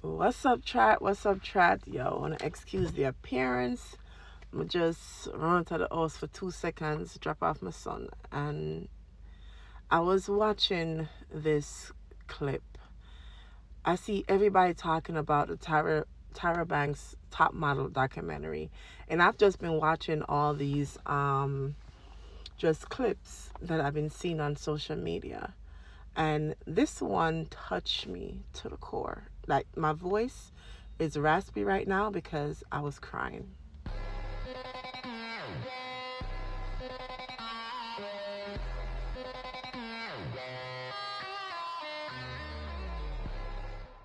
What's up, chat? What's up, chat? Yo, I want to excuse the appearance. I'm just run to the house for 2 seconds, drop off my son. And I was watching this clip. I see everybody talking about the Tyra Banks Top Model documentary. And I've just been watching all these just clips that I've been seeing on social media. And this one touched me to the core. Like, my voice is raspy right now because I was crying.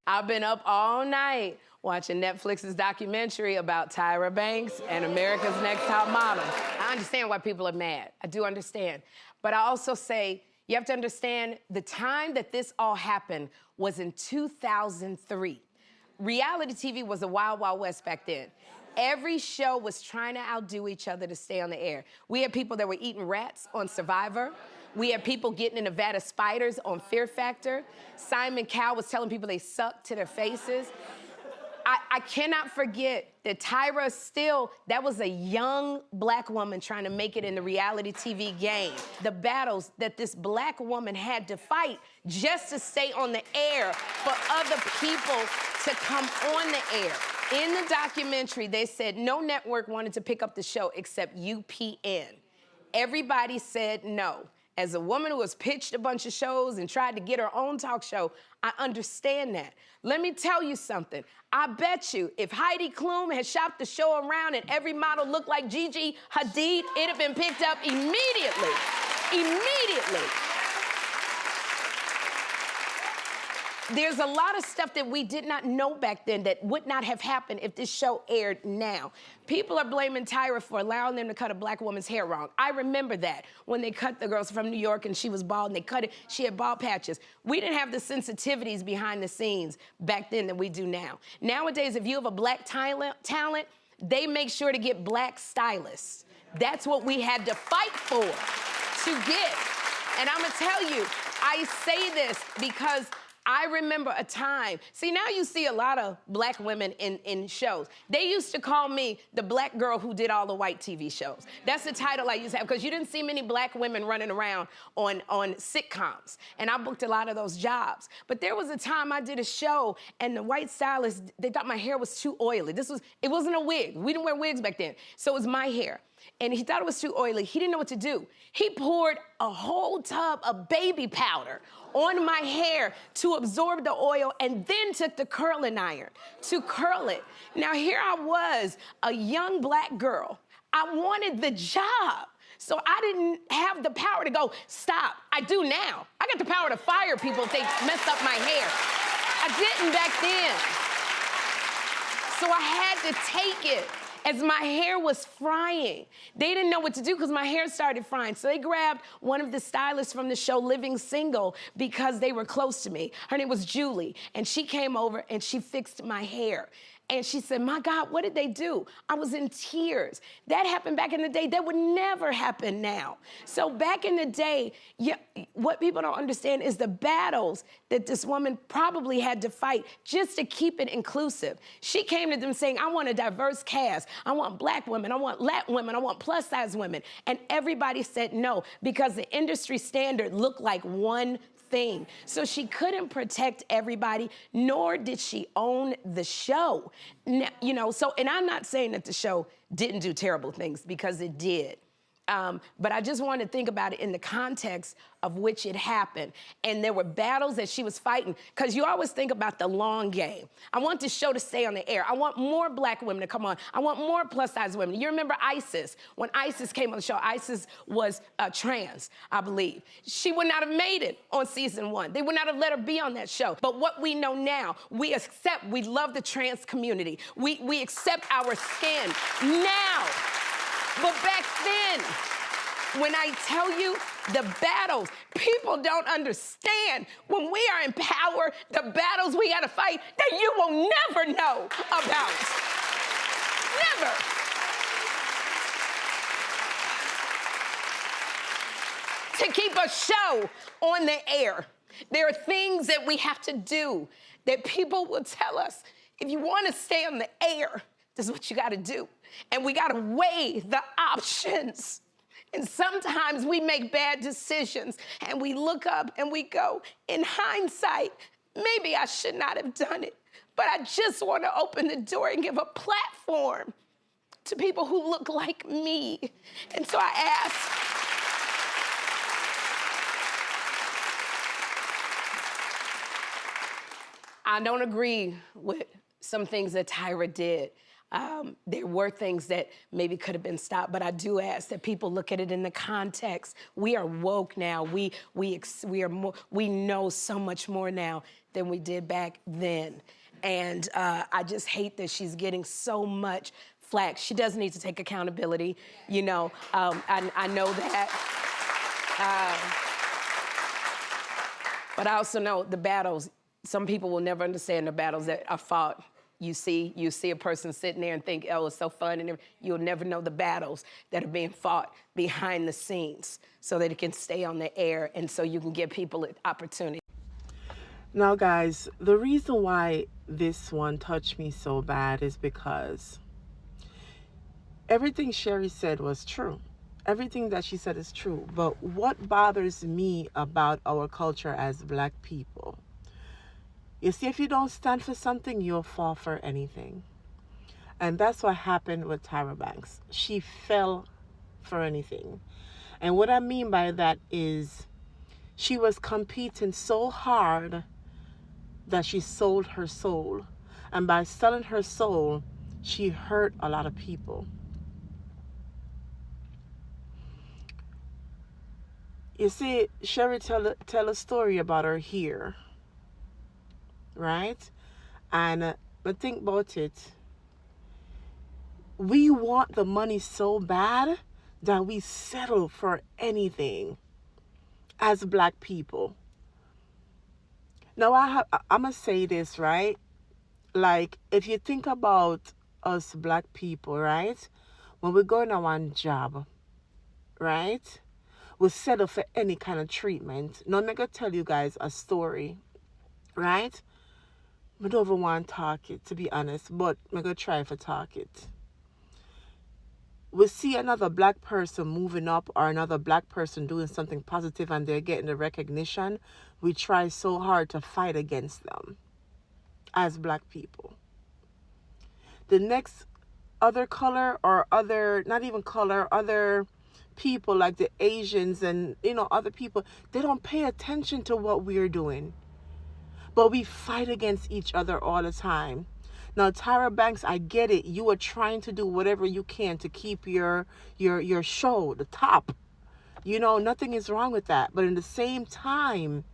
I've been up all night watching Netflix's documentary about Tyra Banks and America's Next Top Model. I understand why people are mad. I do understand. But I also say you have to understand the time that this all happened was in 2003. Reality TV was a wild, wild west back then. Every show was trying to outdo each other to stay on the air. We had people that were eating rats on Survivor. We had people getting in Nevada spiders on Fear Factor. Simon Cowell was telling people they sucked to their faces. I cannot forget that Tyra that was a young black woman trying to make it in the reality TV game. The battles that this black woman had to fight just to stay on the air for other people to come on the air. In the documentary, they said no network wanted to pick up the show except UPN. Everybody said no. As a woman who has pitched a bunch of shows and tried to get her own talk show, I understand that. Let me tell you something. I bet you if Heidi Klum had shopped the show around and every model looked like Gigi Hadid, it'd have been picked up immediately. Immediately. There's a lot of stuff that we did not know back then that would not have happened if this show aired now. People are blaming Tyra for allowing them to cut a black woman's hair wrong. I remember that when they cut the girls from New York and she was bald and they cut it, she had bald patches. We didn't have the sensitivities behind the scenes back then that we do now. Nowadays, if you have a black talent, they make sure to get black stylists. That's what we had to fight for to get. And I'm gonna tell you, I say this because I remember a time, see now you see a lot of black women in shows. They used to call me the black girl who did all the white TV shows. That's the title I used to have, because you didn't see many black women running around on sitcoms. And I booked a lot of those jobs. But there was a time I did a show and the white stylist, they thought my hair was too oily. It wasn't a wig. We didn't wear wigs back then. So it was my hair. And he thought it was too oily. He didn't know what to do. He poured a whole tub of baby powder on my hair to absorb the oil and then took the curling iron to curl it. Now here I was, a young black girl. I wanted the job. So I didn't have the power to go, stop. I do now. I got the power to fire people if they mess up my hair. I didn't back then. So I had to take it. As my hair was frying, they didn't know what to do because my hair started frying. So they grabbed one of the stylists from the show Living Single because they were close to me. Her name was Julie, and she came over and she fixed my hair. And she said, my God, what did they do? I was in tears. That happened back in the day. That would never happen now. So back in the day, what people don't understand is the battles that this woman probably had to fight just to keep it inclusive. She came to them saying, I want a diverse cast. I want black women. I want Latin women. I want plus size women. And everybody said no because the industry standard looked like one thing. So she couldn't protect everybody, nor did she own the show. Now, and I'm not saying that the show didn't do terrible things, because it did. But I just wanted to think about it in the context of which it happened. And there were battles that she was fighting, because you always think about the long game. I want this show to stay on the air. I want more black women to come on. I want more plus-size women. You remember Isis? When Isis came on the show, Isis was trans, I believe. She would not have made it on season 1. They would not have let her be on that show. But what we know now, we love the trans community. We accept our skin now. But back then, when I tell you the battles, people don't understand. When we are in power, the battles we gotta fight that you will never know about. Never. To keep a show on the air. There are things that we have to do that people will tell us, if you want to stay on the air, this is what you got to do. And we got to weigh the options. And sometimes we make bad decisions and we look up and we go, in hindsight, maybe I should not have done it. But I just want to open the door and give a platform to people who look like me. And so I ask, I don't agree with some things that Tyra did. There were things that maybe could have been stopped, but I do ask that people look at it in the context. We are woke now. We know so much more now than we did back then. And I just hate that she's getting so much flack. She does need to take accountability. You know, I know that. But I also know the battles, some people will never understand the battles that are fought. You see a person sitting there and think, oh, it's so fun, and you'll never know the battles that are being fought behind the scenes so that it can stay on the air and so you can give people an opportunity. Now, guys, the reason why this one touched me so bad is because everything Sherry said was true. Everything that she said is true. But what bothers me about our culture as Black people, you see, if you don't stand for something, you'll fall for anything. And that's what happened with Tyra Banks. She fell for anything. And what I mean by that is she was competing so hard that she sold her soul. And by selling her soul, she hurt a lot of people. You see, Sherry tell a story about her here, right? And but think about it. We want the money so bad that we settle for anything as Black people. Now, I'm going to say this, right? Like, if you think about us Black people, right? When we're going on one job, right? We settle for any kind of treatment. Now, I'm going to tell you guys a story, right? I don't even want to talk it, to be honest, but I'm going to try to talk it. We see another Black person moving up or another Black person doing something positive and they're getting the recognition. We try so hard to fight against them as Black people. The next other color or other, not even color, other people like the Asians and, other people, they don't pay attention to what we're doing. But we fight against each other all the time. Now, Tyra Banks, I get it. You are trying to do whatever you can to keep your show, the top. Nothing is wrong with that. But in the same time,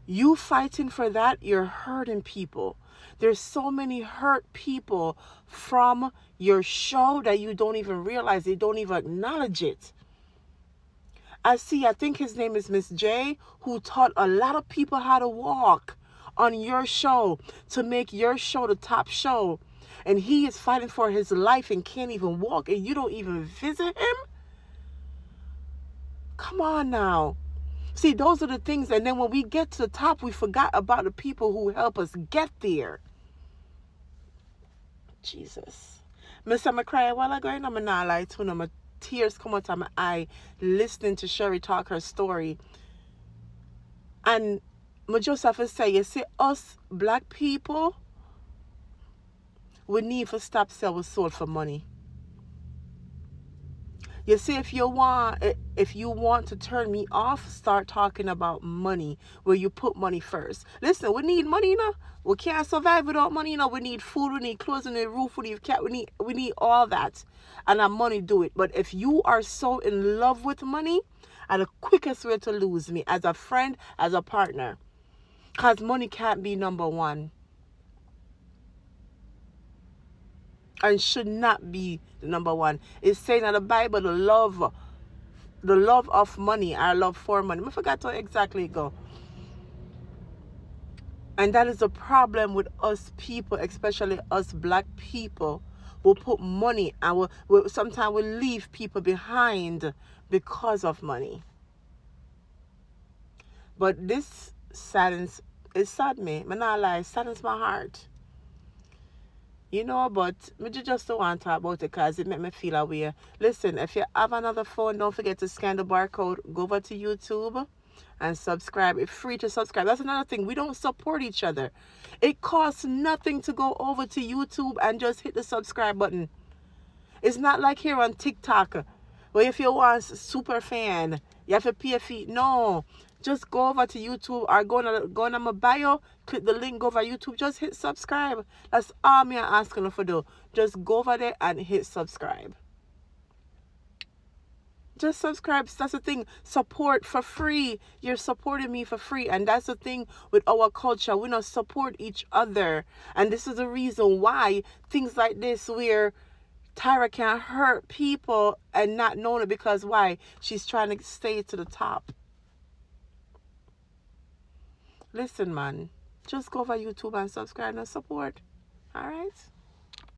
you fighting for that, you're hurting people. There's so many hurt people from your show that you don't even realize. They don't even acknowledge it. I think his name is Miss J, who taught a lot of people how to walk on your show to make your show the top show. And he is fighting for his life and can't even walk, and you don't even visit him? Come on now. See, those are the things. And then when we get to the top, we forgot about the people who help us get there. Jesus. Miss, I'm crying while I go in. I'm not lie to them. My tears come out of my eye listening to Sherry talk her story. And I just have to say, you see, us Black people, we need to stop selling our soul for money. You see, if you want to turn me off, start talking about money, where you put money first. Listen, we need money, We can't survive without money, We need food, we need clothes, we need roof, we need cat, we need all that. And our money do it. But if you are so in love with money, the quickest way to lose me as a friend, as a partner. Because money can't be number one. And should not be the number one. It's saying in the Bible, the love of money, our love for money. I forgot how exactly it go. And that is the problem with us people, especially us Black people. We'll put money and sometimes we'll leave people behind because of money. But this saddens, it sad me. Me not lie, it saddens my heart. You know, but me just don't want to talk about it because it make me feel away. Listen, if you have another phone, don't forget to scan the barcode. Go over to YouTube and subscribe. It's free to subscribe. That's another thing. We don't support each other. It costs nothing to go over to YouTube and just hit the subscribe button. It's not like here on TikTok, where if you want super fan, you have to pay a fee. No. Just go over to YouTube or go on my bio, click the link, go over YouTube, just hit subscribe. That's all me asking you for do. Just go over there and hit subscribe. Just subscribe. That's the thing. Support for free. You're supporting me for free. And that's the thing with our culture. We don't support each other. And this is the reason why things like this where Tyra can hurt people and not knowing it, because why? She's trying to stay to the top. Listen, man. Just go over YouTube and subscribe and support. All right?